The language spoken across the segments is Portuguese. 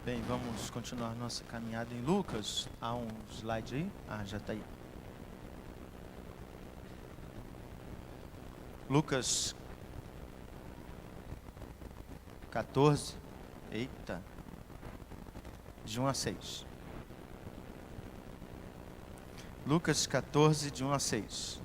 Bem, vamos continuar nossa caminhada em Lucas. Há um slide aí? Já está aí. Lucas 14. Eita. De 1 a 6. Lucas 14, de 1 a 6.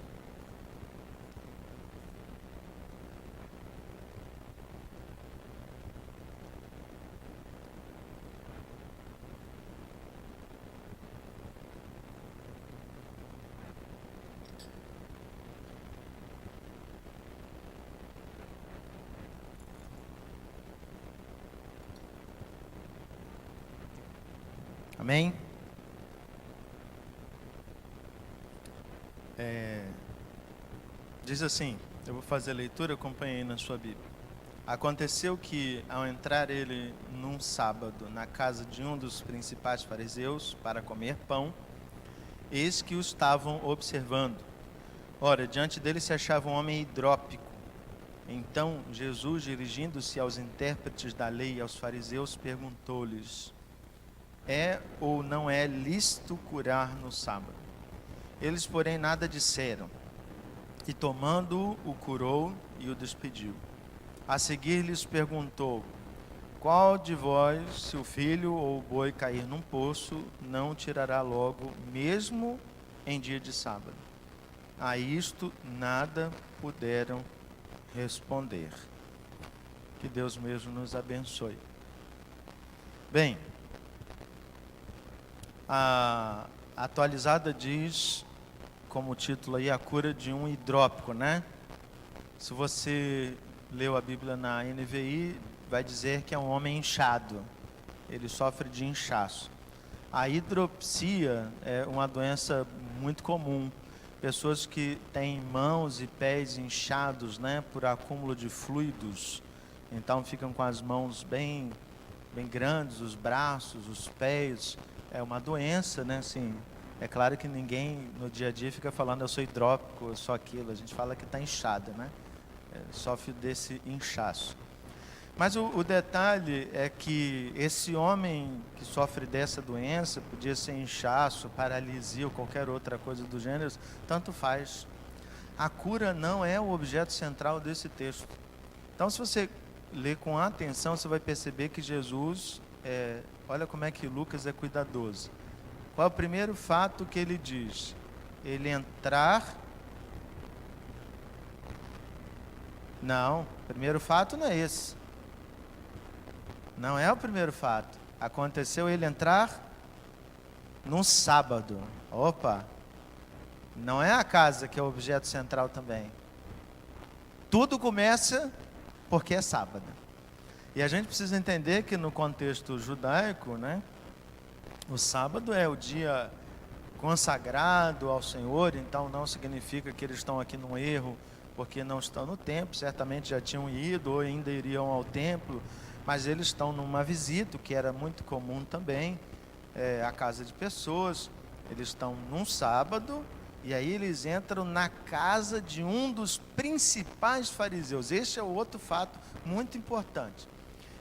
Amém? Diz assim, eu vou fazer a leitura, acompanhei na sua Bíblia. Aconteceu que, ao entrar ele num sábado na casa de um dos principais fariseus para comer pão, eis que o estavam observando. Ora, diante dele se achava um homem hidrópico. Então Jesus, dirigindo-se aos intérpretes da lei e aos fariseus, perguntou-lhes: é ou não é lícito curar no sábado? Eles, porém, nada disseram. E tomando-o, o curou e o despediu. A seguir lhes perguntou: qual de vós, se o filho ou o boi cair num poço, não o tirará logo, mesmo em dia de sábado? A isto nada puderam responder. Que Deus mesmo nos abençoe. Bem, a atualizada diz, como título aí, a cura de um hidrópico, né? Se você leu a Bíblia na NVI, vai dizer que é um homem inchado. Ele sofre de inchaço. A hidropsia é uma doença muito comum. Pessoas que têm mãos e pés inchados, né, por acúmulo de fluidos. Então ficam com as mãos bem grandes, os braços, os pés. É uma doença, né? Assim, é claro que ninguém no dia a dia fica falando eu sou hidrópico, eu sou aquilo. A gente fala que está inchado, né? Sofre desse inchaço. Mas o detalhe é que esse homem que sofre dessa doença, podia ser inchaço, paralisia ou qualquer outra coisa do gênero, tanto faz. A cura não é o objeto central desse texto. Então, se você ler com atenção, você vai perceber que Jesus, olha como é que Lucas é cuidadoso. Qual é o primeiro fato que ele diz? Ele entrar... Não, o primeiro fato não é esse. Não é o primeiro fato. Aconteceu ele entrar num sábado. Opa! Não é a casa que é o objeto central também. Tudo começa porque é sábado. E a gente precisa entender que no contexto judaico, né, o sábado é o dia consagrado ao Senhor, então não significa que eles estão aqui num erro porque não estão no templo, certamente já tinham ido ou ainda iriam ao templo, mas eles estão numa visita, que era muito comum também, à casa de pessoas. Eles estão num sábado e aí eles entram na casa de um dos principais fariseus. Este é o outro fato muito importante.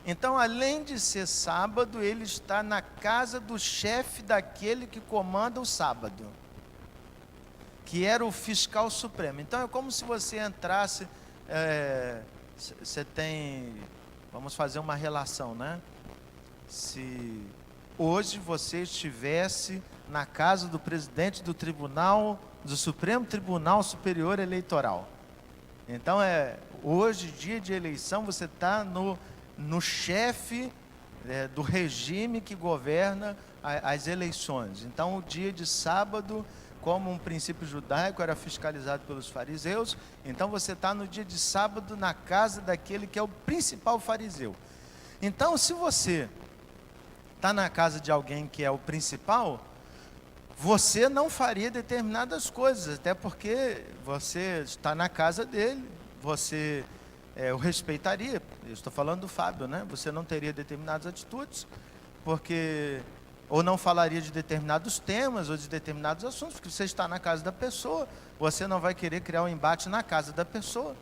Então, além de ser sábado, ele está na casa do chefe daquele que comanda o sábado, que era o fiscal supremo. Então, é como se você entrasse, você tem, vamos fazer uma relação, né? Se hoje você estivesse na casa do presidente do tribunal, do Supremo Tribunal Superior Eleitoral. Então, hoje, dia de eleição, você está no chefe do regime que governa as eleições. Então, o dia de sábado, como um princípio judaico, era fiscalizado pelos fariseus. Então, você está no dia de sábado na casa daquele que é o principal fariseu. Então, se você está na casa de alguém que é o principal, você não faria determinadas coisas, até porque você está na casa dele, você o respeitaria. Eu estou falando do Fábio, né? Você não teria determinadas atitudes, porque ou não falaria de determinados temas ou de determinados assuntos, porque você está na casa da pessoa, você não vai querer criar um embate na casa da pessoa.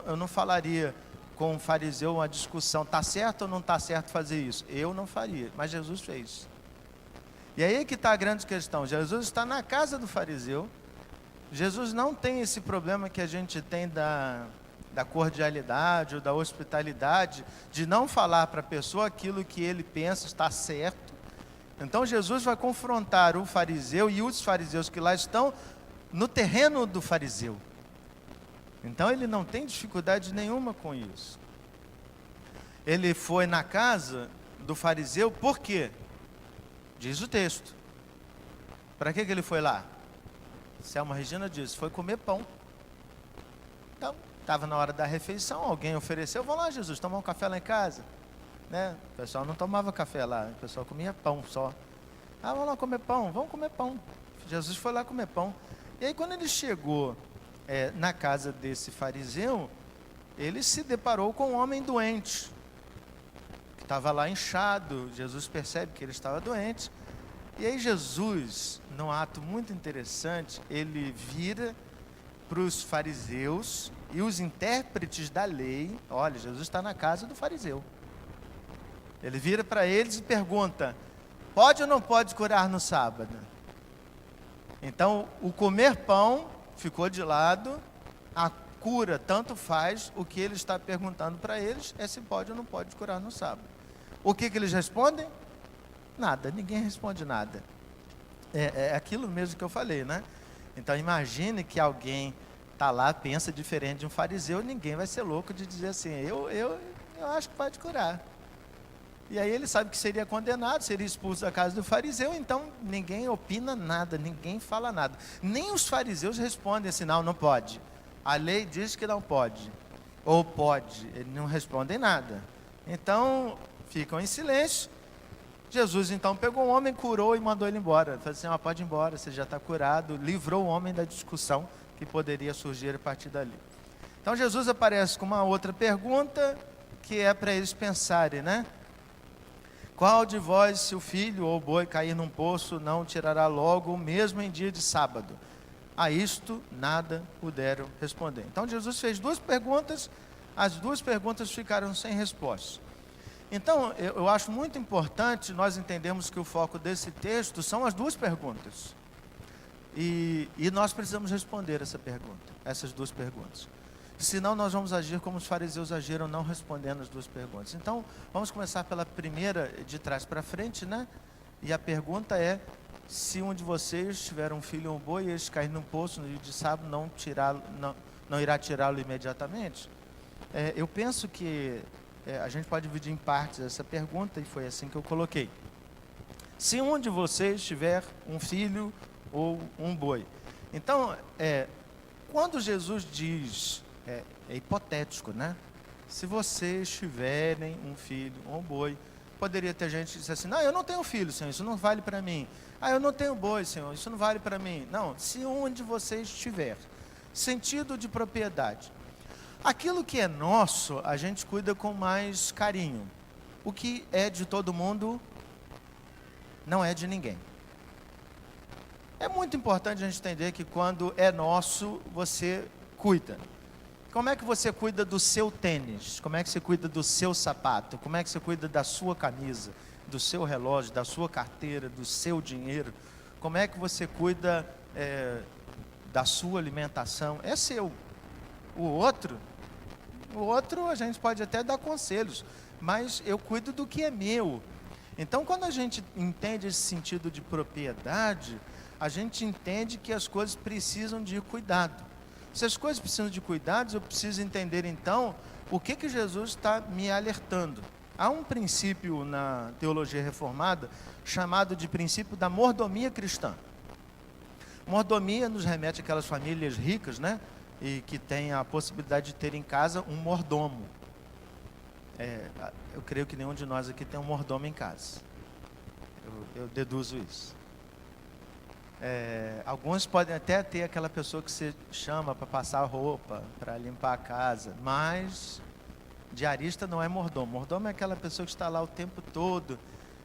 Eu não falaria com um fariseu uma discussão, está certo ou não está certo fazer isso? Eu não faria, mas Jesus fez. E aí que está a grande questão. Jesus está na casa do fariseu. Jesus não tem esse problema que a gente tem da cordialidade ou da hospitalidade, de não falar para a pessoa aquilo que ele pensa está certo. Então Jesus vai confrontar o fariseu e os fariseus que lá estão no terreno do fariseu. Então ele não tem dificuldade nenhuma com isso. Ele foi na casa do fariseu, por quê? Diz o texto. Para que ele foi lá? Selma Regina diz, foi comer pão. Então, estava na hora da refeição, alguém ofereceu, vamos lá Jesus, tomar um café lá em casa. Né? O pessoal não tomava café lá, o pessoal comia pão só. Vamos lá comer pão, vamos comer pão. Jesus foi lá comer pão. E aí quando ele chegou na casa desse fariseu, ele se deparou com um homem doente, que estava lá inchado. Jesus percebe que ele estava doente. E aí Jesus, num ato muito interessante, ele vira para os fariseus e os intérpretes da lei. Olha, Jesus está na casa do fariseu. Ele vira para eles e pergunta, pode ou não pode curar no sábado? Então, o comer pão ficou de lado, a cura tanto faz, o que ele está perguntando para eles é se pode ou não pode curar no sábado. O que eles respondem? Nada, ninguém responde nada. É aquilo mesmo que eu falei, né? Então imagine que alguém está lá, pensa diferente de um fariseu, ninguém vai ser louco de dizer assim, eu acho que pode curar. E aí ele sabe que seria condenado, seria expulso da casa do fariseu, então ninguém opina nada, ninguém fala nada. Nem os fariseus respondem assim, não pode. A lei diz que não pode, ou pode, eles não respondem nada. Então ficam em silêncio. Jesus então pegou o homem, curou e mandou ele embora. Falou assim, pode ir embora, você já está curado. Livrou o homem da discussão que poderia surgir a partir dali. Então Jesus aparece com uma outra pergunta, que é para eles pensarem, né? Qual de vós, se o filho ou o boi cair num poço, não tirará logo, mesmo em dia de sábado? A isto nada puderam responder. Então Jesus fez duas perguntas, as duas perguntas ficaram sem resposta. Então, eu acho muito importante nós entendermos que o foco desse texto são as duas perguntas. E nós precisamos responder essas duas perguntas. Senão nós vamos agir como os fariseus agiram, não respondendo as duas perguntas. Então, vamos começar pela primeira, de trás para frente, né? E a pergunta é, se um de vocês tiver um filho ou um boi, e eles cair num poço no dia de sábado, não irá tirá-lo imediatamente? Eu penso que a gente pode dividir em partes essa pergunta, e foi assim que eu coloquei. Se um de vocês tiver um filho ou um boi. Então, quando Jesus diz, é hipotético, né? Se vocês tiverem um filho ou um boi, poderia ter gente que disse assim, não, eu não tenho filho, Senhor, isso não vale para mim. Eu não tenho boi, Senhor, isso não vale para mim. Não, se um de vocês tiver sentido de propriedade. Aquilo que é nosso, a gente cuida com mais carinho. O que é de todo mundo, não é de ninguém. É muito importante a gente entender que quando é nosso, você cuida. Como é que você cuida do seu tênis? Como é que você cuida do seu sapato? Como é que você cuida da sua camisa, do seu relógio, da sua carteira, do seu dinheiro? Como é que você cuida da sua alimentação? É seu. O outro a gente pode até dar conselhos, mas eu cuido do que é meu. Então, quando a gente entende esse sentido de propriedade, a gente entende que as coisas precisam de cuidado. Se as coisas precisam de cuidados, eu preciso entender então o que Jesus está me alertando. Há um princípio na teologia reformada chamado de princípio da mordomia cristã. Mordomia nos remete àquelas famílias ricas, né? E que tem a possibilidade de ter em casa um mordomo. Eu creio que nenhum de nós aqui tem um mordomo em casa. Eu deduzo isso. Alguns podem até ter aquela pessoa que você chama para passar roupa, para limpar a casa, mas diarista não é mordomo. Mordomo é aquela pessoa que está lá o tempo todo.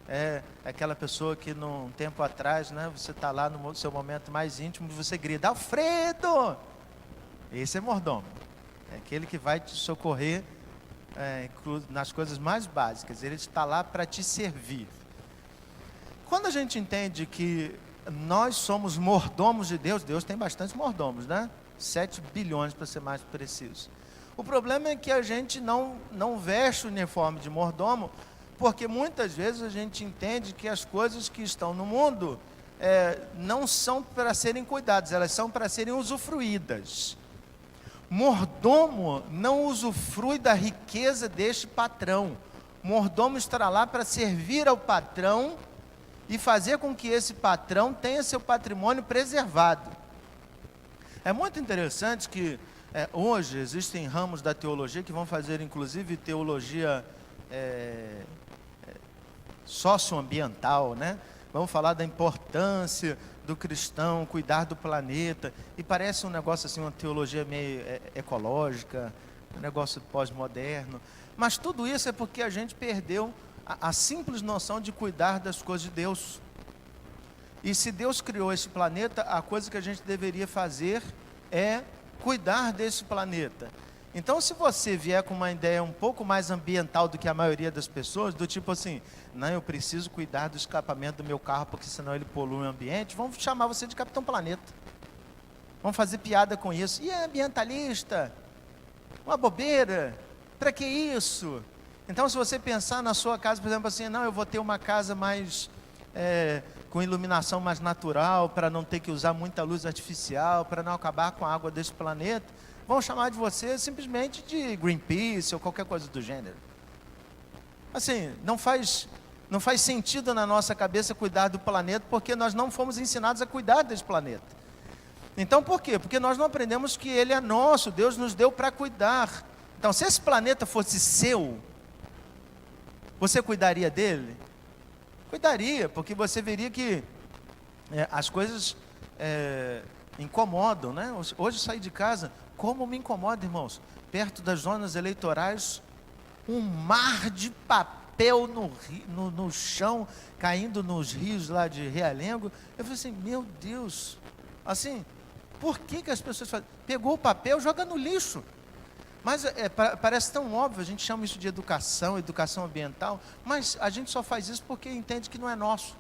É aquela pessoa que num tempo atrás, né, você está lá no seu momento mais íntimo, você grita, Alfredo! Esse é mordomo. É aquele que vai te socorrer nas coisas mais básicas. Ele está lá para te servir. Quando a gente entende que nós somos mordomos de Deus, Deus tem bastantes mordomos, né? 7 bilhões para ser mais preciso. O problema é que a gente não veste o uniforme de mordomo, porque muitas vezes a gente entende que as coisas que estão no mundo não são para serem cuidadas, elas são para serem usufruídas. Mordomo não usufrui da riqueza deste patrão. Mordomo estará lá para servir ao patrão e fazer com que esse patrão tenha seu patrimônio preservado. É muito interessante que hoje existem ramos da teologia que vão fazer inclusive teologia socioambiental, né? Vamos falar da importância do cristão cuidar do planeta, e parece um negócio assim, uma teologia meio ecológica, um negócio pós-moderno, mas tudo isso é porque a gente perdeu a simples noção de cuidar das coisas de Deus. E se Deus criou esse planeta, a coisa que a gente deveria fazer é cuidar desse planeta. Então, se você vier com uma ideia um pouco mais ambiental do que a maioria das pessoas, do tipo assim, não, eu preciso cuidar do escapamento do meu carro, porque senão ele polui o ambiente, vamos chamar você de Capitão Planeta. Vamos fazer piada com isso. E é ambientalista? Uma bobeira. Para que isso? Então, se você pensar na sua casa, por exemplo, assim, não, eu vou ter uma casa mais com iluminação mais natural, para não ter que usar muita luz artificial, para não acabar com a água desse planeta, vão chamar de você simplesmente de Greenpeace ou qualquer coisa do gênero. Assim, não faz sentido na nossa cabeça cuidar do planeta, porque nós não fomos ensinados a cuidar desse planeta. Então, por quê? Porque nós não aprendemos que ele é nosso, Deus nos deu para cuidar. Então, se esse planeta fosse seu, você cuidaria dele? Cuidaria, porque você veria que as coisas incomodam, né? Hoje eu saí de casa, como me incomoda, irmãos, perto das zonas eleitorais, um mar de papel no chão, caindo nos rios lá de Realengo. Eu falei assim, meu Deus, assim, por que as pessoas fazem? Pegou o papel, joga no lixo. Mas parece tão óbvio, a gente chama isso de educação ambiental, mas a gente só faz isso porque entende que não é nosso.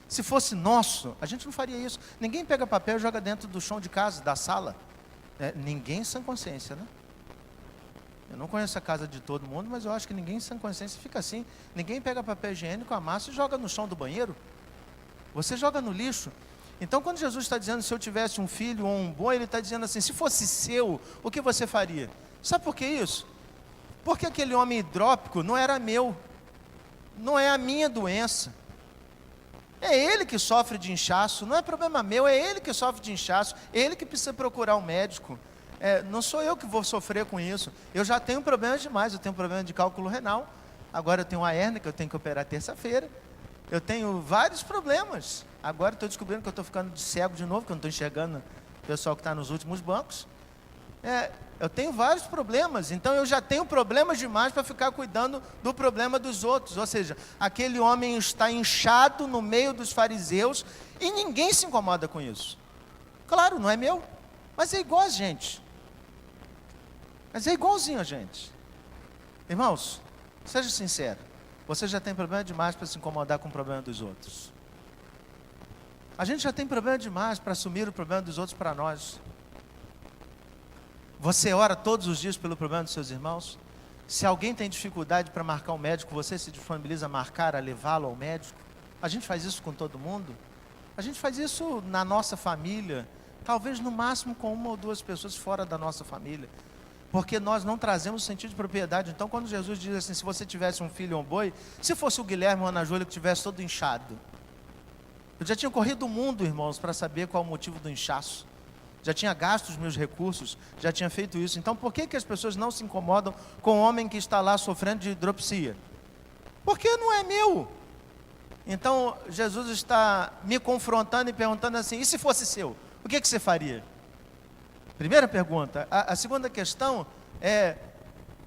Se fosse nosso, a gente não faria isso. Ninguém pega papel e joga dentro do chão de casa, da sala. Ninguém sem consciência, né? Eu não conheço a casa de todo mundo, mas eu acho que ninguém sem consciência fica assim. Ninguém pega papel higiênico, amassa e joga no chão do banheiro. Você joga no lixo. Então, quando Jesus está dizendo, se eu tivesse um filho ou um boi, ele está dizendo assim, se fosse seu, o que você faria? Sabe por que isso? Porque aquele homem hidrópico não era meu, não é a minha doença. É ele que sofre de inchaço, não é problema meu, é ele que sofre de inchaço, é ele que precisa procurar um médico. Não sou eu que vou sofrer com isso. Eu já tenho problemas demais, eu tenho problema de cálculo renal, agora eu tenho uma hérnia que eu tenho que operar terça-feira, eu tenho vários problemas. Agora estou descobrindo que eu estou ficando cego de novo, que eu não estou enxergando o pessoal que está nos últimos bancos. Eu tenho vários problemas, então eu já tenho problemas demais para ficar cuidando do problema dos outros. Ou seja, aquele homem está inchado no meio dos fariseus e ninguém se incomoda com isso. Claro, não é meu, mas é igual a gente. Mas é igualzinho a gente. Irmãos, seja sincero, você já tem problema demais para se incomodar com o problema dos outros. A gente já tem problema demais para assumir o problema dos outros para nós. Você ora todos os dias pelo problema dos seus irmãos? Se alguém tem dificuldade para marcar um médico, você se disponibiliza a marcar, a levá-lo ao médico? A gente faz isso com todo mundo? A gente faz isso na nossa família, talvez no máximo com uma ou duas pessoas fora da nossa família, porque nós não trazemos sentido de propriedade. Então, quando Jesus diz assim, se você tivesse um filho ou um boi, se fosse o Guilherme ou a Ana Júlia que tivesse todo inchado, eu já tinha corrido o mundo, irmãos, para saber qual é o motivo do inchaço. Já tinha gasto os meus recursos, já tinha feito isso. Então, por que as pessoas não se incomodam com o homem que está lá sofrendo de hidropsia? Porque não é meu. Então, Jesus está me confrontando e perguntando assim, e se fosse seu? O que você faria? Primeira pergunta. A segunda questão é,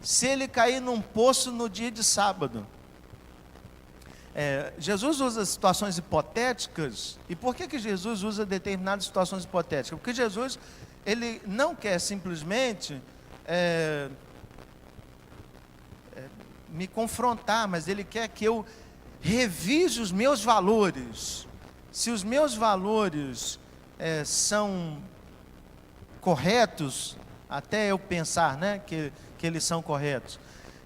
se ele cair num poço no dia de sábado. Jesus usa situações hipotéticas. E por que Jesus usa determinadas situações hipotéticas? Porque Jesus, ele não quer simplesmente me confrontar, mas Ele quer que eu revise os meus valores. Se os meus valores são corretos, até eu pensar, né, que eles são corretos.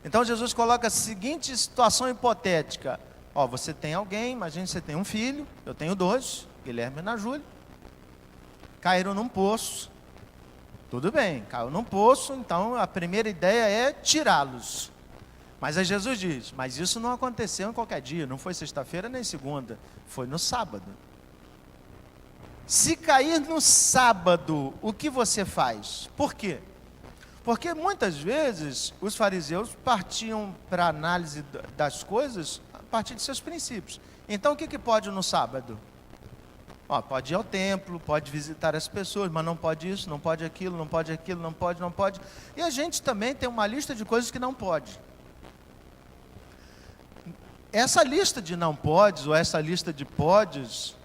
Então Jesus coloca a seguinte situação hipotética. Ó, você tem alguém, imagine que você tem um filho, eu tenho 2, Guilherme e Ana Júlia, caíram num poço. Tudo bem, caiu num poço, então a primeira ideia é tirá-los. Mas aí Jesus diz, mas isso não aconteceu em qualquer dia, não foi sexta-feira nem segunda, foi no sábado. Se cair no sábado, o que você faz? Por quê? Porque muitas vezes os fariseus partiam para a análise das coisas a partir de seus princípios. Então o que pode no sábado? Ó, pode ir ao templo, pode visitar as pessoas, mas não pode isso, não pode aquilo, não pode aquilo, não pode, não pode. E a gente também tem uma lista de coisas que não pode. Essa lista de não podes, ou essa lista de podes,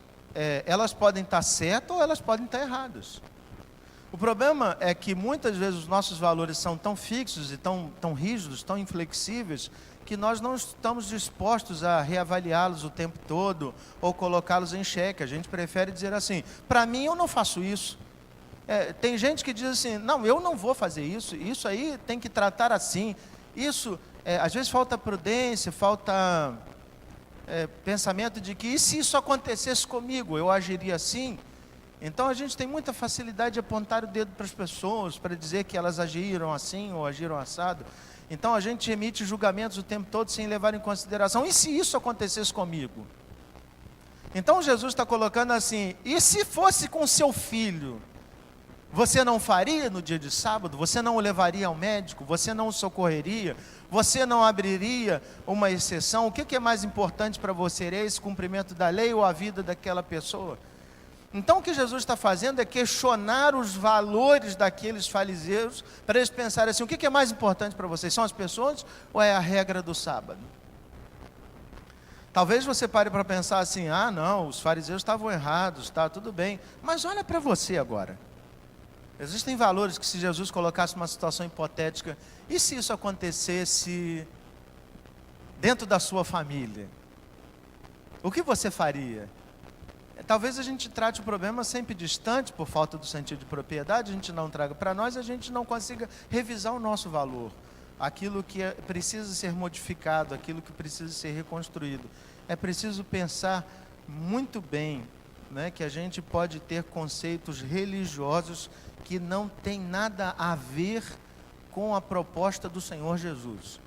elas podem estar certas ou elas podem estar erradas. O problema é que muitas vezes os nossos valores são tão fixos e tão rígidos, tão inflexíveis, que nós não estamos dispostos a reavaliá-los o tempo todo ou colocá-los em xeque. A gente prefere dizer assim, para mim eu não faço isso. Tem gente que diz assim, não, eu não vou fazer isso, isso aí tem que tratar assim. Isso, às vezes falta prudência, falta pensamento de que, e se isso acontecesse comigo, eu agiria assim? Então a gente tem muita facilidade de apontar o dedo para as pessoas, para dizer que elas agiram assim ou agiram assado. Então a gente emite julgamentos o tempo todo sem levar em consideração, e se isso acontecesse comigo? Então Jesus está colocando assim, e se fosse com seu filho, você não faria no dia de sábado? Você não o levaria ao médico? Você não o socorreria? Você não abriria uma exceção? O que é mais importante para você? É esse cumprimento da lei ou a vida daquela pessoa? Então o que Jesus está fazendo é questionar os valores daqueles fariseus, para eles pensarem assim, o que é mais importante para vocês? São as pessoas ou é a regra do sábado? Talvez você pare para pensar assim, ah não, os fariseus estavam errados, está tudo bem, mas olha para você agora. Existem valores que, se Jesus colocasse uma situação hipotética, e se isso acontecesse dentro da sua família? O que você faria? Talvez a gente trate o problema sempre distante, por falta do sentido de propriedade, a gente não traga para nós, a gente não consiga revisar o nosso valor, aquilo que precisa ser modificado, aquilo que precisa ser reconstruído. É preciso pensar muito bem, né, que a gente pode ter conceitos religiosos que não tem nada a ver com a proposta do Senhor Jesus.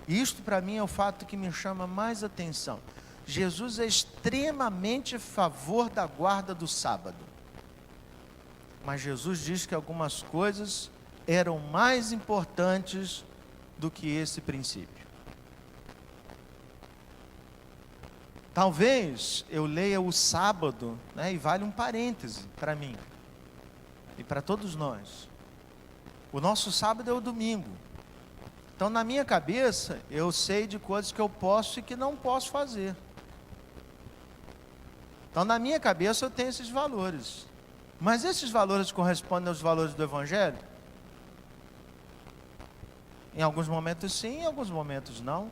Isto para mim é o fato que me chama mais atenção. Jesus é extremamente a favor da guarda do sábado. Mas Jesus diz que algumas coisas eram mais importantes do que esse princípio. Talvez eu leia o sábado, né, e vale um parêntese para mim e para todos nós. O nosso sábado é o domingo. Então, na minha cabeça, eu sei de coisas que eu posso e que não posso fazer. Então, na minha cabeça, eu tenho esses valores. Mas esses valores correspondem aos valores do Evangelho? Em alguns momentos sim, em alguns momentos não.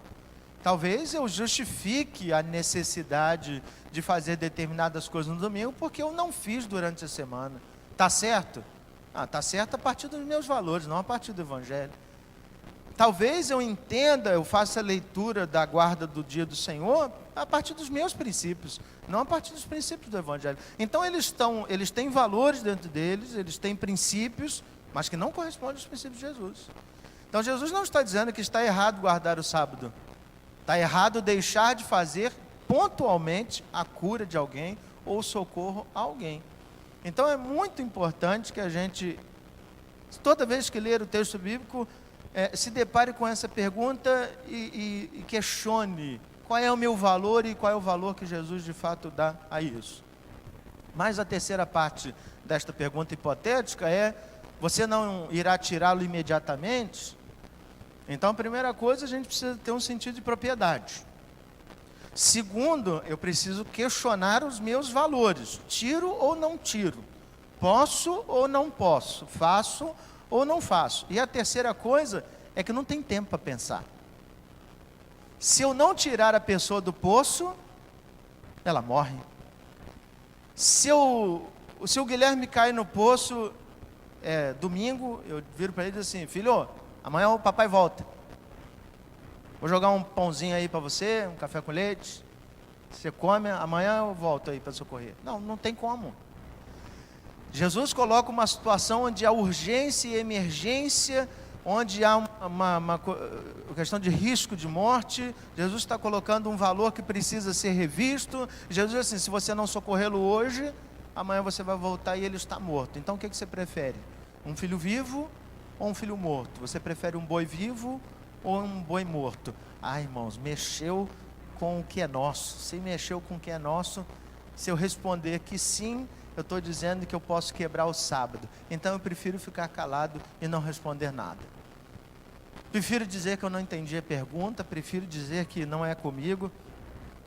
Talvez eu justifique a necessidade de fazer determinadas coisas no domingo, porque eu não fiz durante a semana. Está certo? Está certo a partir dos meus valores, não a partir do Evangelho. Talvez eu entenda, eu faça a leitura da guarda do dia do Senhor a partir dos meus princípios, não a partir dos princípios do Evangelho. Então eles têm valores dentro deles, eles têm princípios, mas que não correspondem aos princípios de Jesus. Então Jesus não está dizendo que está errado guardar o sábado. Está errado deixar de fazer pontualmente a cura de alguém ou socorro a alguém. Então é muito importante que a gente, toda vez que ler o texto bíblico, se depare com essa pergunta e questione qual é o meu valor e qual é o valor que Jesus de fato dá a isso. Mas a terceira parte desta pergunta hipotética é, você não irá tirá-lo imediatamente? Então a primeira coisa, a gente precisa ter um sentido de propriedade. Segundo, eu preciso questionar os meus valores, tiro ou não tiro, posso ou não posso, faço ou não faço. E a terceira coisa é que não tem tempo para pensar. Se eu não tirar a pessoa do poço, ela morre. Se o Guilherme cair no poço, domingo, eu viro para ele e digo assim: filho, amanhã o papai volta. Vou jogar um pãozinho aí para você, um café com leite. Você come, amanhã eu volto aí para socorrer. Não tem como. Jesus coloca uma situação onde há urgência e emergência, onde há uma questão de risco de morte. Jesus está colocando um valor que precisa ser revisto. Jesus diz assim: se você não socorrê-lo hoje, amanhã você vai voltar e ele está morto. Então o que você prefere? Um filho vivo ou um filho morto? Você prefere um boi vivo ou um boi morto? Irmãos, mexeu com o que é nosso. Se mexeu com o que é nosso, se eu responder que sim, eu estou dizendo que eu posso quebrar o sábado. Então eu prefiro ficar calado e não responder nada. Prefiro dizer que eu não entendi a pergunta, prefiro dizer que não é comigo.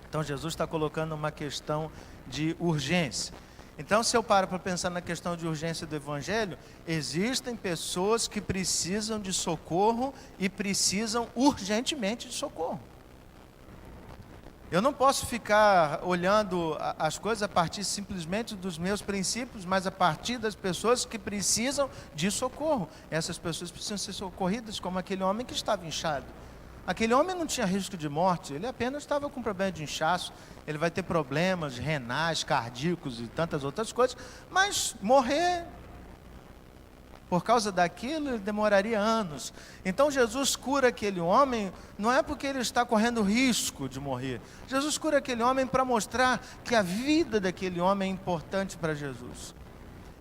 Então Jesus está colocando uma questão de urgência. Então, se eu paro para pensar na questão de urgência do Evangelho, existem pessoas que precisam de socorro e precisam urgentemente de socorro. Eu não posso ficar olhando as coisas a partir simplesmente dos meus princípios, mas a partir das pessoas que precisam de socorro. Essas pessoas precisam ser socorridas, como aquele homem que estava inchado. Aquele homem não tinha risco de morte, ele apenas estava com problema de inchaço. Ele vai ter problemas renais, cardíacos e tantas outras coisas, mas morrer por causa daquilo ele demoraria anos. Então Jesus cura aquele homem, não é porque ele está correndo risco de morrer. Jesus cura aquele homem para mostrar que a vida daquele homem é importante para Jesus.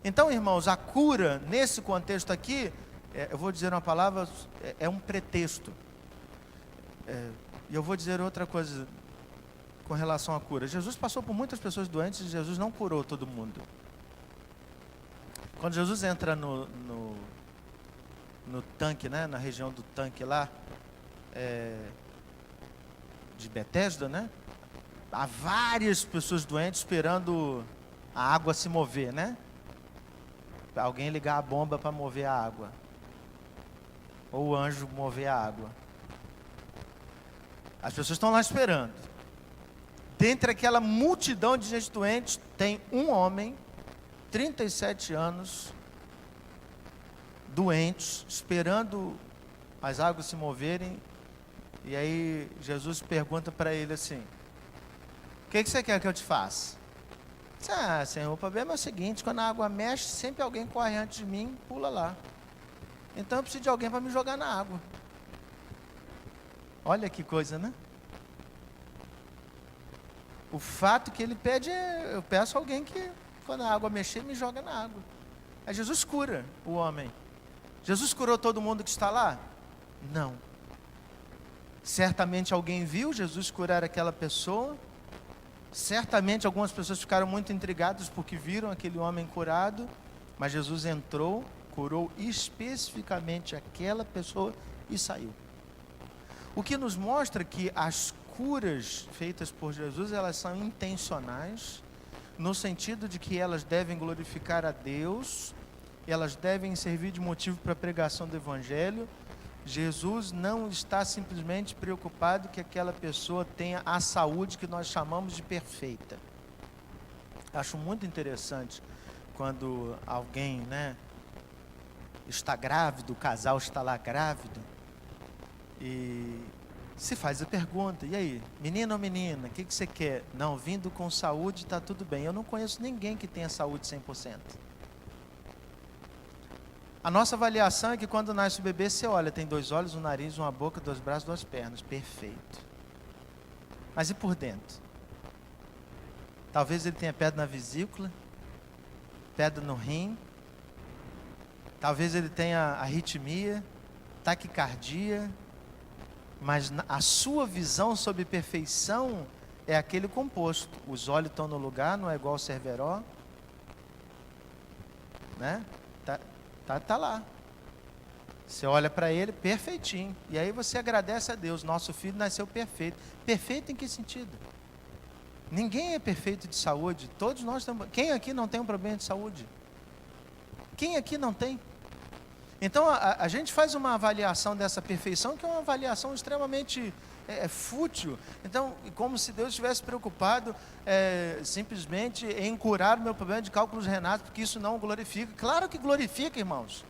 Então, irmãos, a cura, nesse contexto aqui, eu vou dizer uma palavra, é um pretexto. E eu vou dizer outra coisa com relação à cura. Jesus passou por muitas pessoas doentes e Jesus não curou todo mundo. Quando Jesus entra no tanque, né, na região do tanque lá, de Betesda, né, há várias pessoas doentes esperando a água se mover, né? Alguém ligar a bomba para mover a água. Ou o anjo mover a água. As pessoas estão lá esperando. Dentre aquela multidão de gente doente, tem um homem, 37 anos, doentes, esperando as águas se moverem. E aí Jesus pergunta para ele assim: o que você quer que eu te faça? Senhor, o problema é o seguinte: quando a água mexe, sempre alguém corre antes de mim, pula lá. Então eu preciso de alguém para me jogar na água. Olha que coisa, né? O fato que ele pede eu peço a alguém que, quando a água mexer, me joga na água. Aí Jesus cura o homem. Jesus curou todo mundo que está lá? Não. Certamente alguém viu Jesus curar aquela pessoa. Certamente algumas pessoas ficaram muito intrigadas porque viram aquele homem curado. Mas Jesus entrou, curou especificamente aquela pessoa e saiu. O que nos mostra que as curas feitas por Jesus, elas são intencionais, no sentido de que elas devem glorificar a Deus, elas devem servir de motivo para a pregação do Evangelho. Jesus não está simplesmente preocupado que aquela pessoa tenha a saúde que nós chamamos de perfeita. Acho muito interessante quando alguém, né, está grávido, o casal está lá grávido, e se faz a pergunta: e aí, menino ou menina, o que você quer? Não, vindo com saúde está tudo bem. Eu não conheço ninguém que tenha saúde 100%. A nossa avaliação é que quando nasce o bebê, você olha, tem 2 olhos, um nariz, uma boca, 2 braços, 2 pernas, perfeito. Mas e por dentro? Talvez ele tenha pedra na vesícula, pedra no rim, talvez ele tenha arritmia, taquicardia, mas a sua visão sobre perfeição é aquele composto. Os olhos estão no lugar, não é igual o Cerveró, né? Tá lá. Você olha para ele, perfeitinho. E aí você agradece a Deus: nosso filho nasceu perfeito. Perfeito em que sentido? Ninguém é perfeito de saúde. Todos nós estamos. Quem aqui não tem um problema de saúde? Quem aqui não tem? Então a gente faz uma avaliação dessa perfeição, que é uma avaliação extremamente é fútil. Então, como se Deus estivesse preocupado simplesmente em curar o meu problema de cálculos renais, porque isso não o glorifica. Claro que glorifica, irmãos.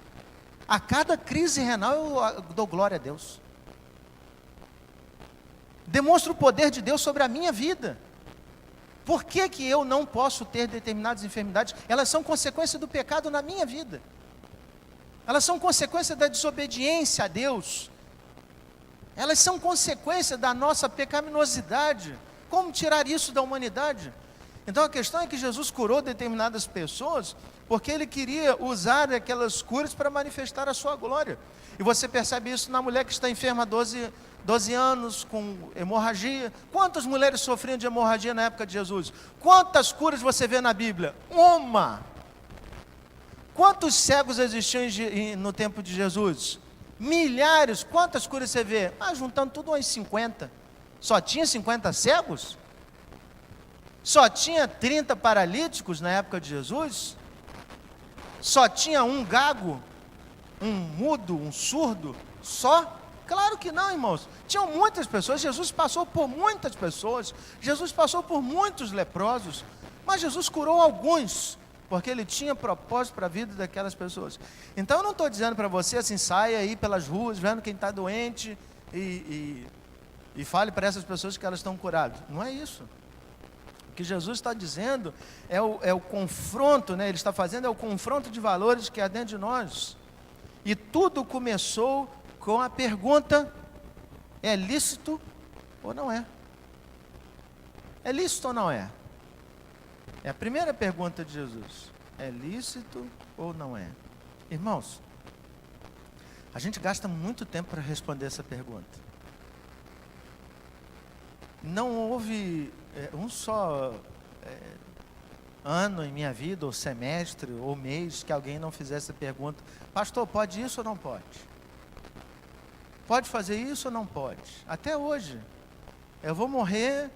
A cada crise renal eu dou glória a Deus. Demonstra o poder de Deus sobre a minha vida. Por que que eu não posso ter determinadas enfermidades? Elas são consequência do pecado na minha vida. Elas são consequência da desobediência a Deus. Elas são consequência da nossa pecaminosidade. Como tirar isso da humanidade? Então a questão é que Jesus curou determinadas pessoas porque Ele queria usar aquelas curas para manifestar a sua glória. E você percebe isso na mulher que está enferma há 12 anos, com hemorragia. Quantas mulheres sofriam de hemorragia na época de Jesus? Quantas curas você vê na Bíblia? Uma. Quantos cegos existiam no tempo de Jesus? Milhares. Quantas curas você vê? Juntando tudo umas 50. Só tinha 50 cegos? Só tinha 30 paralíticos na época de Jesus? Só tinha um gago? Um mudo? Um surdo? Só? Claro que não, irmãos. Tinham muitas pessoas. Jesus passou por muitas pessoas. Jesus passou por muitos leprosos. Mas Jesus curou alguns, porque Ele tinha propósito para a vida daquelas pessoas. Então eu não estou dizendo para você assim, saia aí pelas ruas, vendo quem está doente e fale para essas pessoas que elas estão curadas. Não é isso. O que Jesus está dizendo é o confronto, né? Ele está fazendo o confronto de valores que há dentro de nós. E tudo começou com a pergunta: é lícito ou não é? É lícito ou não é? É a primeira pergunta de Jesus. É lícito ou não é? Irmãos, a gente gasta muito tempo para responder essa pergunta. Não houve um só ano em minha vida, ou semestre, ou mês, que alguém não fizesse a pergunta: pastor, pode isso ou não pode? Pode fazer isso ou não pode? Até hoje. Eu vou morrer,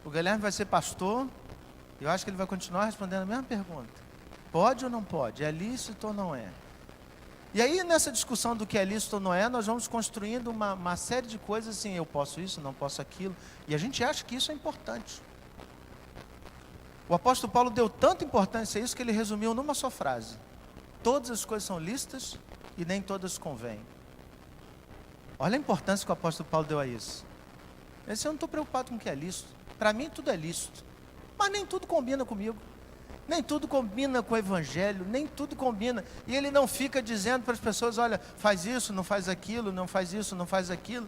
o Guilherme vai ser pastor, eu acho que ele vai continuar respondendo a mesma pergunta: pode ou não pode? É lícito ou não é? E aí, nessa discussão do que é lícito ou não é, nós vamos construindo uma série de coisas assim: eu posso isso, não posso aquilo, e a gente acha que isso é importante. O apóstolo Paulo deu tanta importância a isso que ele resumiu numa só frase: todas as coisas são lícitas e nem todas convêm. Olha a importância que o apóstolo Paulo deu a isso. Ele disse: eu não estou preocupado com o que é lícito, para mim tudo é lícito, mas nem tudo combina comigo. Nem tudo combina com o Evangelho, nem tudo combina. E ele não fica dizendo para as pessoas: olha, faz isso, não faz aquilo, não faz isso, não faz aquilo.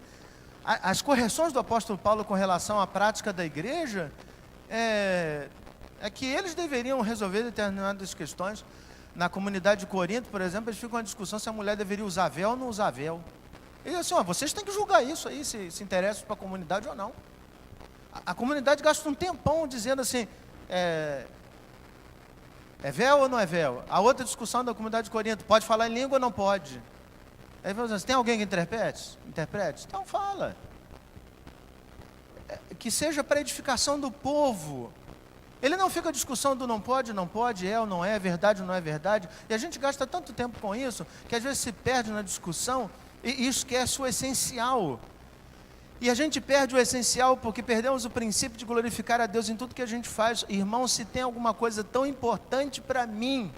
As correções do apóstolo Paulo com relação à prática da igreja é que eles deveriam resolver determinadas questões. Na comunidade de Corinto, por exemplo, eles ficam em discussão se a mulher deveria usar véu ou não usar véu. E assim, vocês têm que julgar isso aí, se interessam para a comunidade ou não. A comunidade gasta um tempão dizendo assim: é véu ou não é véu? A outra discussão da comunidade de Corinto: pode falar em língua ou não pode? Aí fala assim: tem alguém que interprete? Então fala. Que seja para edificação do povo. Ele não fica a discussão do não pode, é ou não é, verdade ou não é verdade. E a gente gasta tanto tempo com isso, que às vezes se perde na discussão e esquece o essencial. E a gente perde o essencial porque perdemos o princípio de glorificar a Deus em tudo que a gente faz. Irmão, se tem alguma coisa tão importante para mim,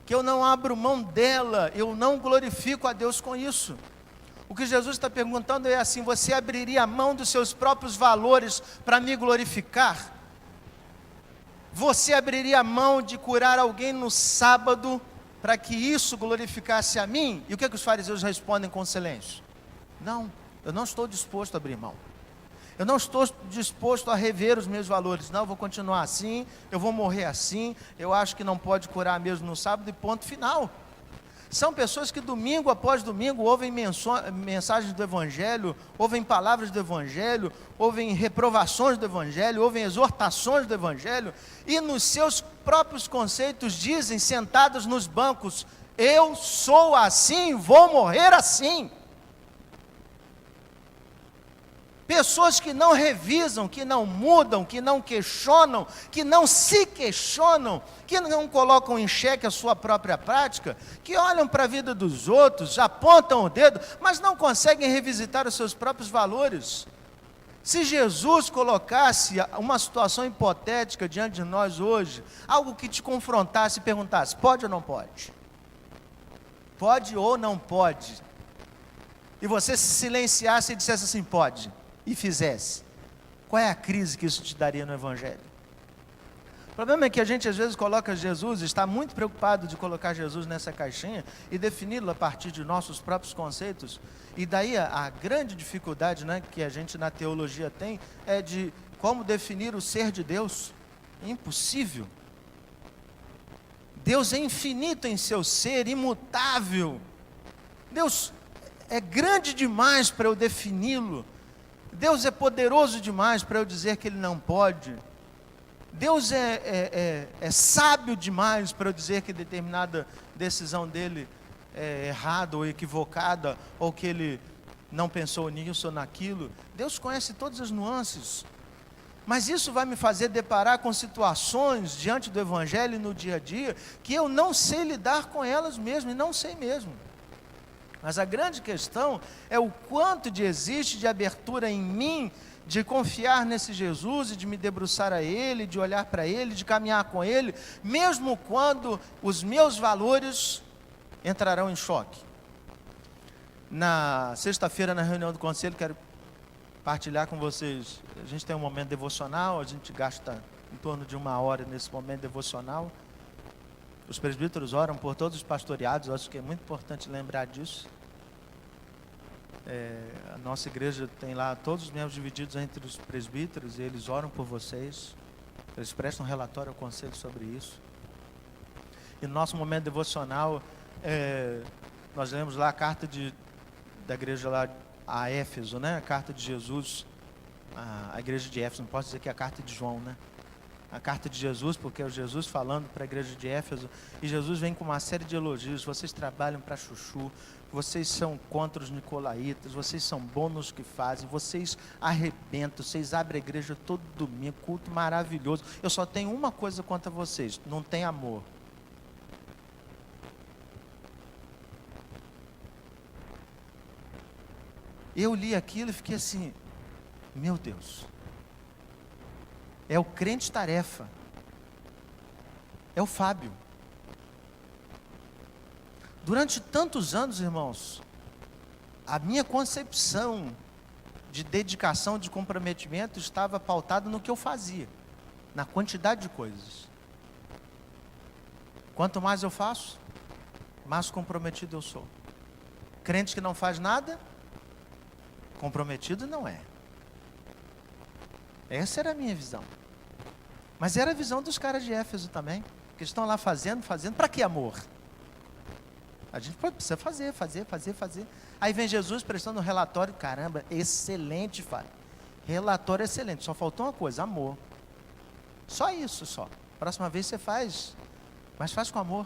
que eu não abro mão dela, eu não glorifico a Deus com isso. O que Jesus está perguntando é assim: você abriria a mão dos seus próprios valores para me glorificar? Você abriria a mão de curar alguém no sábado para que isso glorificasse a mim? E o que os fariseus respondem com silêncio? Não. Eu não estou disposto a abrir mão. Eu não estou disposto a rever os meus valores. Não, eu vou continuar assim, eu vou morrer assim, eu acho que não pode curar mesmo no sábado e ponto final. São pessoas que domingo após domingo ouvem mensagens do Evangelho, ouvem palavras do Evangelho, ouvem reprovações do Evangelho, ouvem exortações do Evangelho, e nos seus próprios conceitos dizem, sentados nos bancos: eu sou assim, vou morrer assim. Pessoas que não revisam, que não mudam, que não questionam, que não se questionam, que não colocam em xeque a sua própria prática, que olham para a vida dos outros, apontam o dedo, mas não conseguem revisitar os seus próprios valores. Se Jesus colocasse uma situação hipotética diante de nós hoje, algo que te confrontasse e perguntasse, pode ou não pode? Pode ou não pode? E você se silenciasse e dissesse assim, pode, e fizesse. Qual é a crise que isso te daria no Evangelho? O problema é que a gente às vezes coloca Jesus, está muito preocupado de colocar Jesus nessa caixinha e defini-lo a partir de nossos próprios conceitos. E daí a grande dificuldade, né, que a gente na teologia tem é de como definir o ser de Deus. Impossível. Deus é infinito em seu ser, imutável. Deus é grande demais para eu defini-lo. Deus é poderoso demais para eu dizer que Ele não pode. Deus é sábio demais para eu dizer que determinada decisão dele é errada ou equivocada, ou que Ele não pensou nisso ou naquilo. Deus conhece todas as nuances. Mas isso vai me fazer deparar com situações diante do Evangelho e no dia a dia, que eu não sei lidar com elas mesmo, e não sei mesmo. Mas a grande questão é o quanto existe de abertura em mim, de confiar nesse Jesus e de me debruçar a Ele, de olhar para Ele, de caminhar com Ele, mesmo quando os meus valores entrarão em choque. Na sexta-feira, na reunião do conselho, quero partilhar com vocês, a gente tem um momento devocional, a gente gasta em torno de 1 hora nesse momento devocional. Os presbíteros oram por todos os pastoreados, eu acho que é muito importante lembrar disso. A nossa igreja tem lá todos os membros divididos entre os presbíteros, e eles oram por vocês, eles prestam relatório ao conselho sobre isso. E no nosso momento devocional, nós lemos lá a carta da igreja lá a Éfeso, né? A carta de Jesus, a igreja de Éfeso, não posso dizer que é a carta de João, né? A carta de Jesus, porque é o Jesus falando para a igreja de Éfeso, e Jesus vem com uma série de elogios. Vocês trabalham para chuchu, vocês são contra os nicolaítas, vocês são bons nos que fazem, vocês arrebentam, vocês abrem a igreja todo domingo, culto maravilhoso. Eu só tenho uma coisa contra vocês, não tem amor. Eu li aquilo e fiquei assim, meu Deus, é o crente tarefa, é o Fábio. Durante tantos anos, irmãos, a minha concepção de dedicação, de comprometimento estava pautada no que eu fazia, na quantidade de coisas. Quanto mais eu faço, mais comprometido eu sou. Crente que não faz nada, comprometido não é. Essa era a minha visão. Mas era a visão dos caras de Éfeso também, que estão lá fazendo, para que amor? A gente precisa fazer. Aí vem Jesus prestando um relatório, caramba, excelente, Fábio. Relatório excelente, só faltou uma coisa, amor. Só isso, só. Próxima vez você faz, mas faz com amor.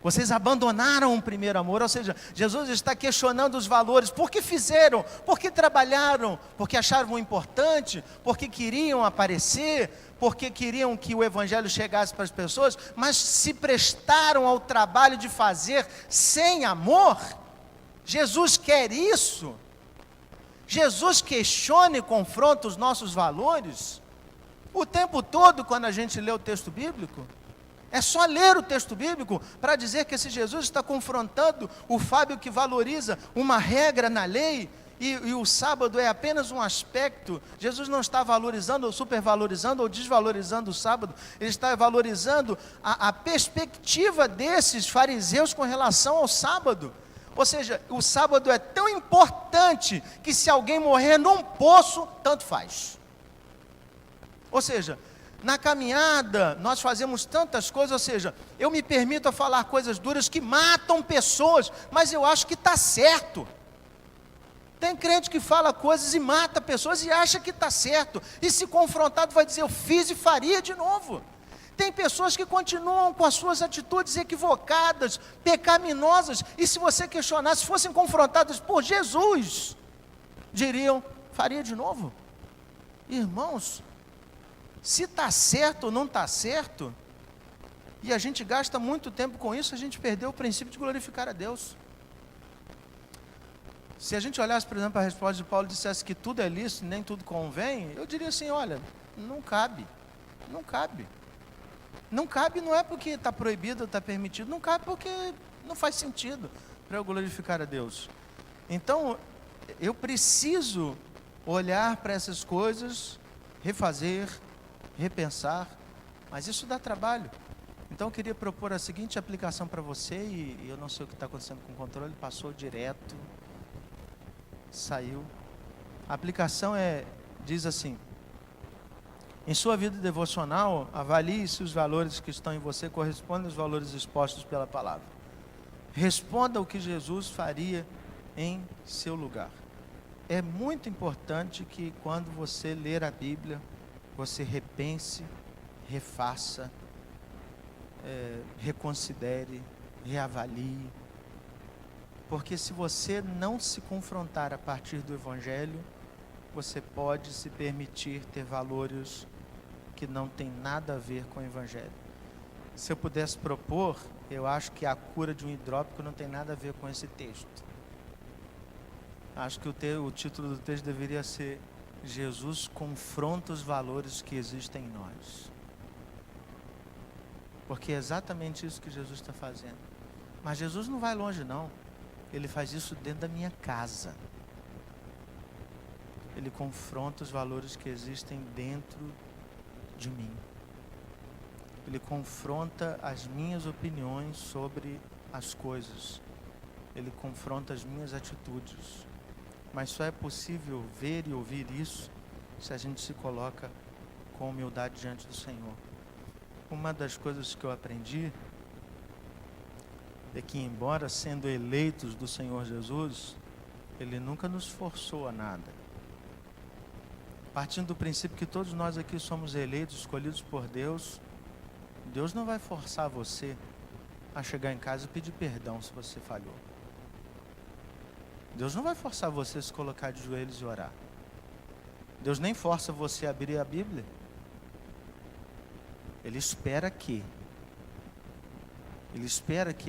Vocês abandonaram o primeiro amor, ou seja, Jesus está questionando os valores. Por que fizeram? Por que trabalharam? Porque achavam importante? Porque queriam aparecer? Porque queriam que o Evangelho chegasse para as pessoas? Mas se prestaram ao trabalho de fazer sem amor? Jesus quer isso? Jesus questiona e confronta os nossos valores? O tempo todo, quando a gente lê o texto bíblico? É só ler o texto bíblico para dizer que esse Jesus está confrontando o Fábio que valoriza uma regra na lei e o sábado é apenas um aspecto. Jesus não está valorizando ou supervalorizando ou desvalorizando o sábado, ele está valorizando a perspectiva desses fariseus com relação ao sábado. Ou seja, o sábado é tão importante que se alguém morrer num poço, tanto faz. Ou seja, na caminhada, nós fazemos tantas coisas, ou seja, eu me permito a falar coisas duras que matam pessoas, mas eu acho que está certo. Tem crente que fala coisas e mata pessoas e acha que está certo, e se confrontado vai dizer, eu fiz e faria de novo. Tem pessoas que continuam com as suas atitudes equivocadas, pecaminosas, e se você questionar, se fossem confrontadas por Jesus, diriam, faria de novo. Irmãos, se está certo ou não está certo, e a gente gasta muito tempo com isso, a gente perdeu o princípio de glorificar a Deus. Se a gente olhasse, por exemplo, a resposta de Paulo e dissesse que tudo é lícito, nem tudo convém, eu diria assim, olha, não cabe, não cabe. Não cabe não é porque está proibido ou está permitido, não cabe porque não faz sentido para eu glorificar a Deus. Então, eu preciso olhar para essas coisas, refazer, repensar, mas isso dá trabalho. Então, eu queria propor a seguinte aplicação para você, e eu não sei o que está acontecendo com o controle, passou direto, saiu. A aplicação diz assim: em sua vida devocional, avalie se os valores que estão em você correspondem aos valores expostos pela palavra. Responda o que Jesus faria em seu lugar. É muito importante que quando você ler a Bíblia, você repense, refaça, reconsidere, reavalie. Porque se você não se confrontar a partir do Evangelho, você pode se permitir ter valores que não tem nada a ver com o Evangelho. Se eu pudesse propor, eu acho que a cura de um hidrópico não tem nada a ver com esse texto. Acho que o título do texto deveria ser: Jesus confronta os valores que existem em nós. Porque é exatamente isso que Jesus está fazendo. Mas Jesus não vai longe não. Ele faz isso dentro da minha casa. Ele confronta os valores que existem dentro de mim. Ele confronta as minhas opiniões sobre as coisas. Ele confronta as minhas atitudes. Mas só é possível ver e ouvir isso se a gente se coloca com humildade diante do Senhor. Uma das coisas que eu aprendi é que, embora sendo eleitos do Senhor Jesus, Ele nunca nos forçou a nada. Partindo do princípio que todos nós aqui somos eleitos, escolhidos por Deus, Deus não vai forçar você a chegar em casa e pedir perdão se você falhou. Deus não vai forçar você a se colocar de joelhos e orar. Deus nem força você a abrir a Bíblia. Ele espera que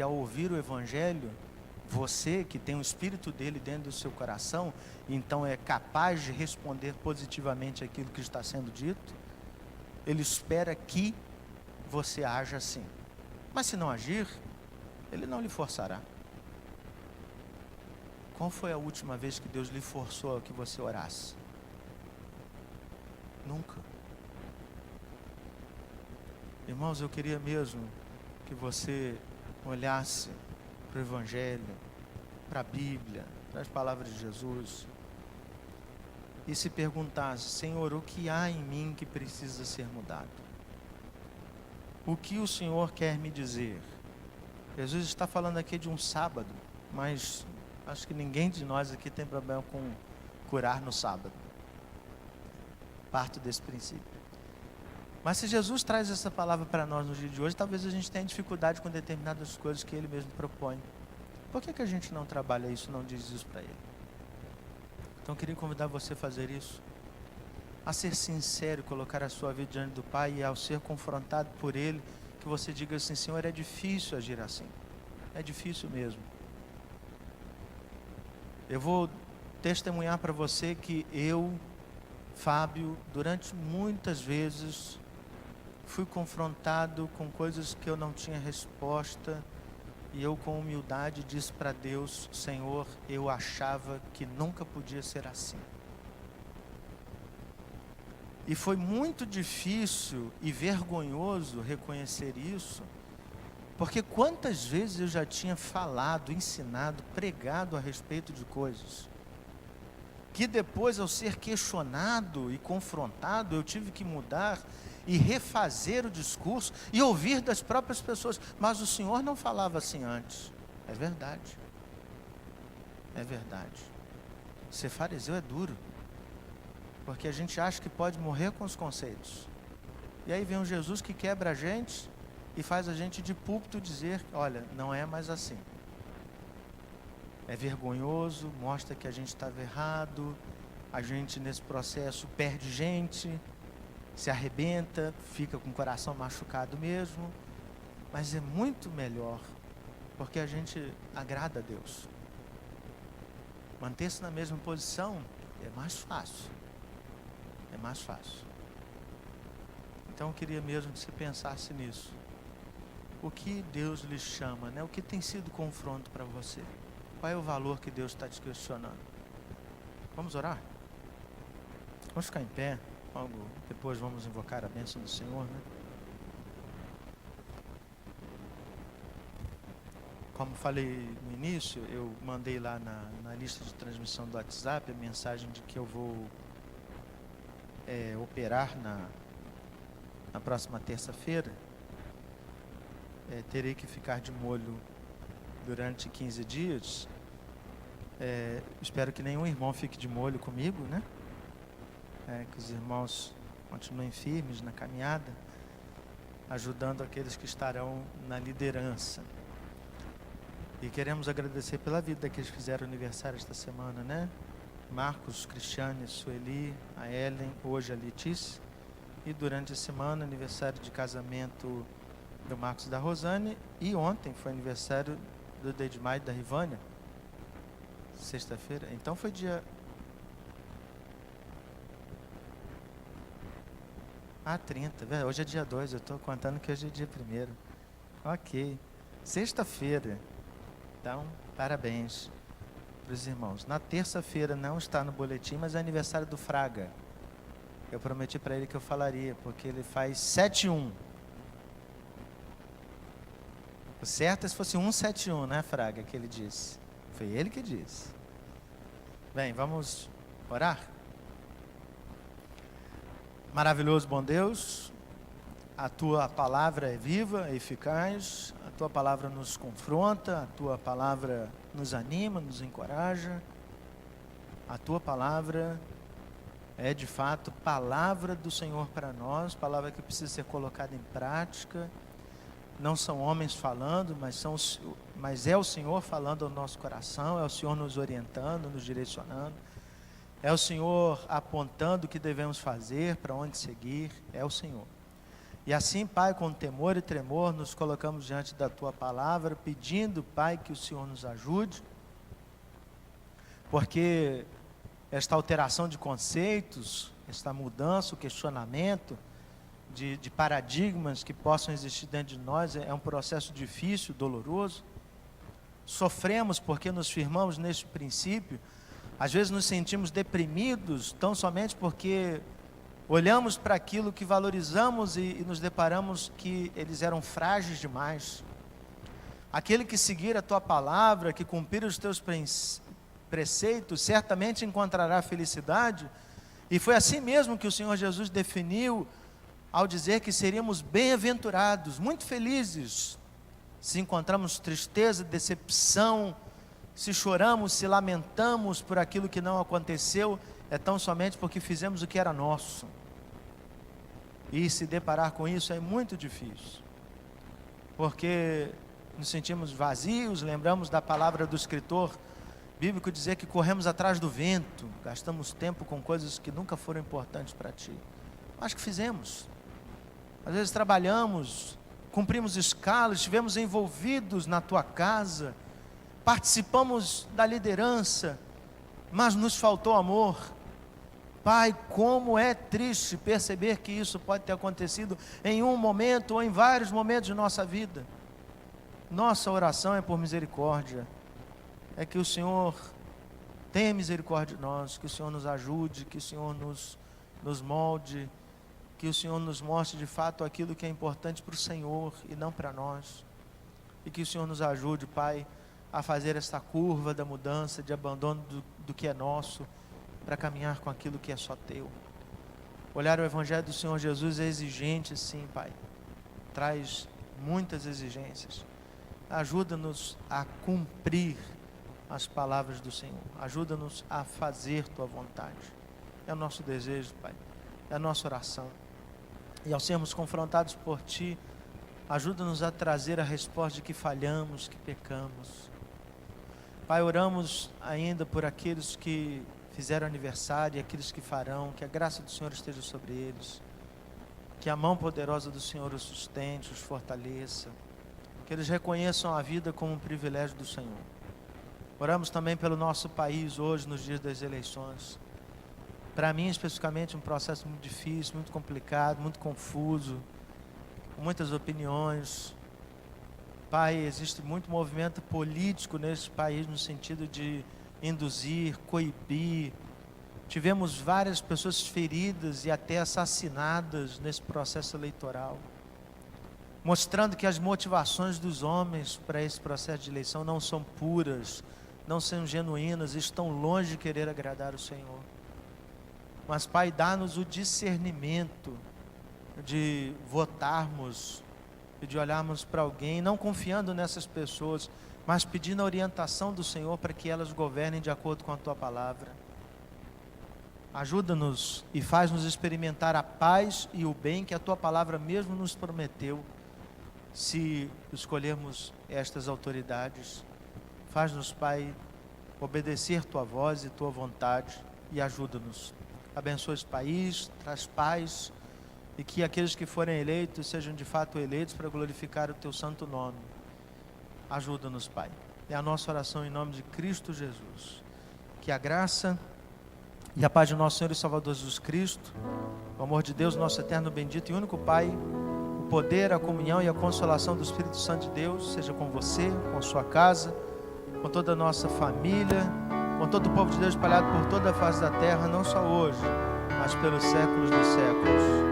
ao ouvir o Evangelho, você que tem o Espírito dele dentro do seu coração, então é capaz de responder positivamente aquilo que está sendo dito, ele espera que você haja assim. Mas se não agir, ele não lhe forçará. Qual foi a última vez que Deus lhe forçou a que você orasse? Nunca. Irmãos, eu queria mesmo que você olhasse para o Evangelho, para a Bíblia, para as palavras de Jesus, e se perguntasse: Senhor, o que há em mim que precisa ser mudado? O que o Senhor quer me dizer? Jesus está falando aqui de um sábado, mas acho que ninguém de nós aqui tem problema com curar no sábado. Parto desse princípio. Mas se Jesus traz essa palavra para nós no dia de hoje, talvez a gente tenha dificuldade com determinadas coisas que Ele mesmo propõe. Por que a gente não trabalha isso, não diz isso para Ele? Então eu queria convidar você a fazer isso. A ser sincero, colocar a sua vida diante do Pai, e ao ser confrontado por Ele, que você diga assim: Senhor, é difícil agir assim. É difícil mesmo. Eu vou testemunhar para você que eu, Fábio, durante muitas vezes fui confrontado com coisas que eu não tinha resposta, e eu com humildade disse para Deus: Senhor, eu achava que nunca podia ser assim. E foi muito difícil e vergonhoso reconhecer isso, porque quantas vezes eu já tinha falado, ensinado, pregado a respeito de coisas que depois, ao ser questionado e confrontado, eu tive que mudar e refazer o discurso e ouvir das próprias pessoas. Mas o Senhor não falava assim antes. É verdade. É verdade. Ser fariseu é duro, porque a gente acha que pode morrer com os conceitos. E aí vem um Jesus que quebra a gente e faz a gente de púlpito dizer: olha, não é mais assim. É vergonhoso, mostra que a gente estava errado, a gente nesse processo perde gente, se arrebenta, fica com o coração machucado mesmo, mas é muito melhor, porque a gente agrada a Deus. manter-se na mesma posição é mais fácil. É mais fácil. Então eu queria mesmo que você pensasse nisso. O que Deus lhe chama, né? O que tem sido confronto para você? Qual é o valor que Deus está te questionando? Vamos orar? Vamos ficar em pé. Depois vamos invocar a bênção do Senhor, né? Como falei no início, eu mandei lá na lista de transmissão do WhatsApp a mensagem de que eu vou operar na próxima terça-feira. Terei que ficar de molho durante 15 dias. Espero que nenhum irmão fique de molho comigo, né? Que os irmãos continuem firmes na caminhada, ajudando aqueles que estarão na liderança. E queremos agradecer pela vida daqueles que fizeram aniversário esta semana, né? Marcos, Cristiane, Sueli, a Ellen, hoje a Letícia. E durante a semana, aniversário de casamento do Marcos e da Rosane. E ontem foi aniversário do Deidmar e da Rivânia. Sexta-feira. Então foi dia... 30. Hoje é dia 2, eu estou contando que hoje é dia 1º. Ok. Sexta-feira. Então, parabéns para os irmãos. Na terça-feira não está no boletim, mas é aniversário do Fraga. Eu prometi para ele que eu falaria, porque ele faz 7-1. O certo é se fosse 171, né, Fraga, que ele disse. Foi ele que disse. Bem, vamos orar? Maravilhoso, bom Deus, a Tua palavra é viva, é eficaz, a Tua palavra nos confronta, a Tua palavra nos anima, nos encoraja, a Tua palavra é de fato palavra do Senhor para nós, palavra que precisa ser colocada em prática. Não são homens falando, mas é o Senhor falando ao nosso coração, é o Senhor nos orientando, nos direcionando, é o Senhor apontando o que devemos fazer, para onde seguir, é o Senhor. E assim, Pai, com temor e tremor, nos colocamos diante da Tua palavra, pedindo, Pai, que o Senhor nos ajude, porque esta alteração de conceitos, esta mudança, o questionamento de paradigmas que possam existir dentro de nós é um processo difícil, doloroso. Sofremos porque nos firmamos neste princípio. Às vezes nos sentimos deprimidos, tão somente porque olhamos para aquilo que valorizamos e nos deparamos que eles eram frágeis demais. Aquele que seguir a Tua palavra, que cumprir os Teus preceitos, certamente encontrará felicidade. E foi assim mesmo que o Senhor Jesus definiu ao dizer que seríamos bem-aventurados, muito felizes, se encontramos tristeza, decepção, se choramos, se lamentamos por aquilo que não aconteceu, é tão somente porque fizemos o que era nosso. E se deparar com isso é muito difícil, porque nos sentimos vazios. Lembramos da palavra do escritor bíblico dizer que corremos atrás do vento, gastamos tempo com coisas que nunca foram importantes para Ti. Acho que fizemos. Às vezes trabalhamos, cumprimos escalas, estivemos envolvidos na Tua casa, participamos da liderança, mas nos faltou amor. Pai, como é triste perceber que isso pode ter acontecido em um momento ou em vários momentos de nossa vida. Nossa oração é por misericórdia, é que o Senhor tenha misericórdia de nós, que o Senhor nos ajude, que o Senhor nos molde, que o Senhor nos mostre de fato aquilo que é importante para o Senhor e não para nós, e que o Senhor nos ajude, Pai, a fazer esta curva da mudança, de abandono do que é nosso, para caminhar com aquilo que é só Teu. Olhar o Evangelho do Senhor Jesus é exigente, sim, Pai, traz muitas exigências. Ajuda-nos a cumprir as palavras do Senhor, ajuda-nos a fazer Tua vontade. É o nosso desejo, Pai, é a nossa oração. E ao sermos confrontados por Ti, ajuda-nos a trazer a resposta de que falhamos, que pecamos. Pai, oramos ainda por aqueles que fizeram aniversário e aqueles que farão, que a graça do Senhor esteja sobre eles, que a mão poderosa do Senhor os sustente, os fortaleça, que eles reconheçam a vida como um privilégio do Senhor. Oramos também pelo nosso país hoje, nos dias das eleições. Para mim, especificamente, um processo muito difícil, muito complicado, muito confuso, com muitas opiniões. Pai, existe muito movimento político nesse país no sentido de induzir, coibir. Tivemos várias pessoas feridas e até assassinadas nesse processo eleitoral, mostrando que as motivações dos homens para esse processo de eleição não são puras, não são genuínas, estão longe de querer agradar o Senhor. Mas, Pai, dá-nos o discernimento de votarmos e de olharmos para alguém, não confiando nessas pessoas, mas pedindo a orientação do Senhor para que elas governem de acordo com a Tua palavra. Ajuda-nos e faz-nos experimentar a paz e o bem que a Tua palavra mesmo nos prometeu, se escolhermos estas autoridades. Faz-nos, Pai, obedecer Tua voz e Tua vontade e ajuda-nos. Abençoa esse país, traz paz, e que aqueles que forem eleitos sejam de fato eleitos para glorificar o Teu santo nome. Ajuda-nos, Pai. É a nossa oração em nome de Cristo Jesus. Que a graça e a paz de nosso Senhor e Salvador Jesus Cristo, o amor de Deus, nosso eterno, bendito e único Pai, o poder, a comunhão e a consolação do Espírito Santo de Deus, seja com você, com a sua casa, com toda a nossa família, com todo o povo de Deus espalhado por toda a face da terra, não só hoje, mas pelos séculos dos séculos.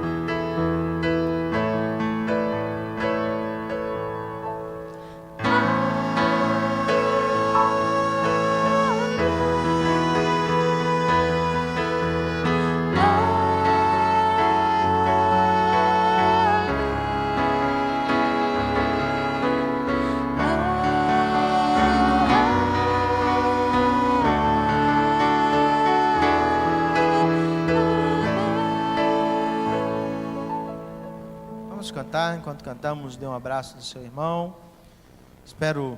Enquanto cantamos, dê um abraço do seu irmão. Espero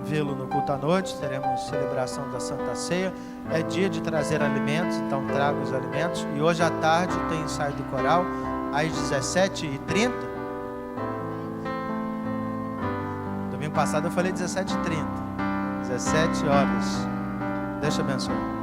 vê-lo no culto à noite. Teremos celebração da Santa Ceia. É dia de trazer alimentos, então traga os alimentos. E hoje à tarde tem ensaio do coral às 17h30. Domingo passado eu falei 17h30. 17 horas. Deus te abençoe.